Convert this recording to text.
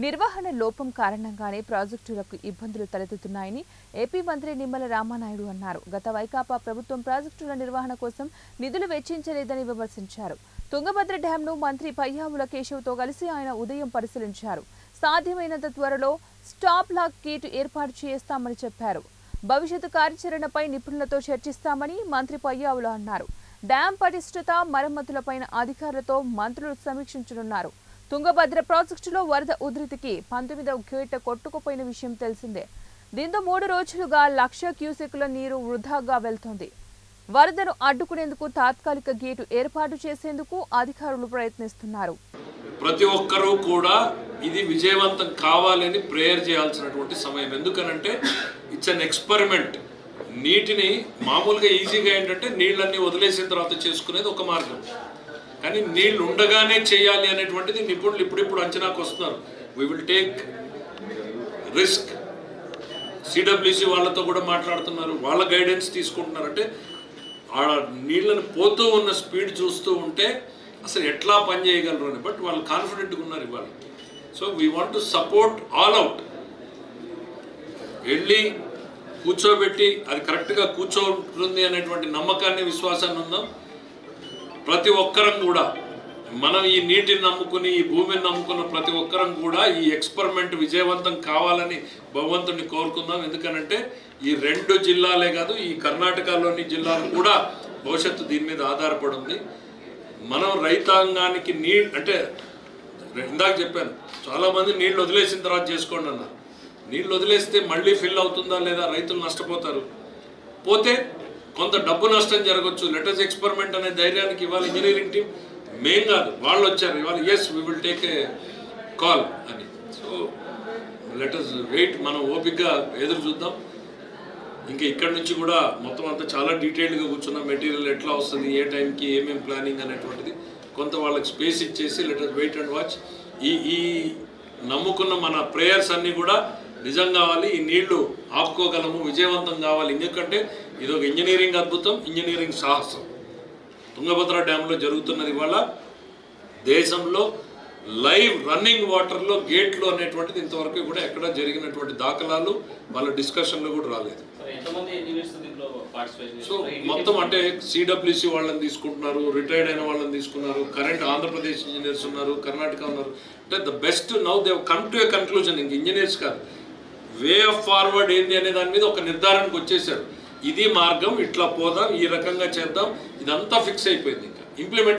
నిర్వహణ లోపం కారణంగానే ప్రాజెక్టులకు ఇబ్బందులు తలెత్తుతున్నాయని ఏపీ మంత్రి నిమ్మల రామానాయుడు అన్నారు. గత వైకాపా ప్రభుత్వం ప్రాజెక్టుల నిర్వహణ కోసం నిధులు వెచ్చించలేదని విమర్శించారు. తుంగభద్ర డ్యాంను మంత్రి పయ్యావుల కేశవ్తో కలిసి ఆయన ఉదయం పరిశీలించారు. సాధ్యమైనంత త్వరలో స్టాప్ లాక్ గేట్ ఏర్పాటు చేస్తామని చెప్పారు. భవిష్యత్తు కార్యాచరణపై నిపుణులతో చర్చిస్తామని మంత్రి పయ్యావుల అన్నారు. డ్యాం పటిష్టత, మరమ్మతులపైన అధికారులతో మంత్రులు సమీక్షించనున్నారు. తుంగభద్ర ప్రాజెక్టులో వరద ఉధృతికి 19వ గేట్ కొట్టుకుపోయిన విషయం తెలిసిందే. దీంతో 3 రోజులుగా 1,00,000 క్యూసెక్కుల నీరు వృధాగా వెళ్తోంది. వరదను అడ్డుకునేందుకు తాత్కాలిక గేటు ఏర్పాటు చేసేందుకు అధికారులు ప్రయత్నిస్తున్నారు. ప్రతి ఒక్కరూ కూడా ఇది విజయవంతం కావాలని ప్రేయర్ చేయాల్సినటువంటి సమయం. ఎందుకనంటే ఇట్స్ అన్ ఎక్స్పెరిమెంట్. నీటిని మామూలుగా ఈజీగా ఏంటంటే నీళ్ళన్నీ వదిలేసిన తర్వాత చేసుకునేది ఒక మార్గం, కానీ నీళ్ళు ఉండగానే చేయాలి అనేటువంటిది నిపుణులు ఇప్పుడిప్పుడు అంచనాకు వస్తున్నారు. We will take risk. CWC వాళ్ళతో కూడా మాట్లాడుతున్నారు, వాళ్ళ గైడెన్స్ తీసుకుంటున్నారు. అంటే ఆడ నీళ్ళని పోతూ ఉన్న స్పీడ్ చూస్తూ ఉంటే అసలు ఎట్లా పని చేయగలరు అని. బట్ వాళ్ళు కాన్ఫిడెంట్గా ఉన్నారు ఇవాళ. So we want to support all out. వెళ్ళి కూర్చోబెట్టి అది కరెక్ట్గా కూర్చోంటుంది అనేటువంటి నమ్మకాన్ని, విశ్వాసాన్ని ఉందాం. ప్రతి ఒక్కరం కూడా మనం ఈ నీటిని నమ్ముకుని, ఈ భూమిని నమ్ముకున్న ప్రతి ఒక్కరం కూడా ఈ ఎక్స్పెరిమెంట్ విజయవంతం కావాలని భగవంతుడిని కోరుకుందాం. ఎందుకనంటే ఈ 2 జిల్లాలే కాదు, ఈ కర్ణాటకలోని జిల్లాలు కూడా భవిష్యత్తు దీని మీద ఆధారపడి ఉంది. మనం రైతాంగానికి అంటే ఇందాక చెప్పాను, చాలామంది నీళ్ళు వదిలేసిన తర్వాత చేసుకోండి అన్నారు. నీళ్ళు వదిలేస్తే మళ్ళీ ఫిల్ అవుతుందా లేదా, రైతులు నష్టపోతారు. పోతే కొంత డబ్బు నష్టం జరగవచ్చు. లెటర్స్ ఎక్స్పెరిమెంట్ అనే ధైర్యానికి ఇవాళ ఇంజనీరింగ్ టీం మేం కాదు, వాళ్ళు వచ్చారు ఇవాళ. Yes, we will take a call అని. So let us wait. మనం ఓపికగా ఎదురు చూద్దాం. ఇంకా ఇక్కడ నుంచి కూడా మొత్తం అంతా చాలా డీటెయిల్డ్గా కూర్చున్నాం. మెటీరియల్ ఎట్లా వస్తుంది, ఏ టైంకి ఏమేమి ప్లానింగ్ అనేటువంటిది కొంత వాళ్ళకి స్పేస్ ఇచ్చేసి లెటర్స్ వెయిట్ అండ్ వాచ్. ఈ నమ్ముకున్న మన ప్రేయర్స్ అన్నీ కూడా నిజం కావాలి. ఈ నీళ్లు ఆపుకోగలము, విజయవంతం కావాలి. ఎందుకంటే ఇది ఒక ఇంజనీరింగ్ అద్భుతం, ఇంజనీరింగ్ సాహసం. తుంగభద్ర డ్యాంలో జరుగుతున్నది ఇవాళ దేశంలో లైవ్ రన్నింగ్ వాటర్లో గేట్లు అనేటువంటిది ఇంతవరకు కూడా ఎక్కడ జరిగినటువంటి దాఖలాలు వాళ్ళ డిస్కషన్లో కూడా రాలేదు. సో మొత్తం అంటే సిడబ్ల్యూసి వాళ్ళని తీసుకుంటున్నారు, రిటైర్డ్ అయిన వాళ్ళని తీసుకున్నారు, కరెంట్ ఆంధ్రప్రదేశ్ ఇంజనీర్స్ ఉన్నారు, కర్ణాటక ఉన్నారు. అంటే the best now they come to A conclusion. ఇంక ఇంజనీర్స్ కాదు, వే ఆఫ్ ఫార్వర్డ్ ఏంది అనే దాని మీద ఒక నిర్ధారణకు వచ్చేసారు. ఇది మార్గం, ఇట్లా పోదాం, ఈ రకంగా చేద్దాం, ఇదంతా ఫిక్స్ అయిపోయింది. ఇంకా ఇంప్లిమెంట్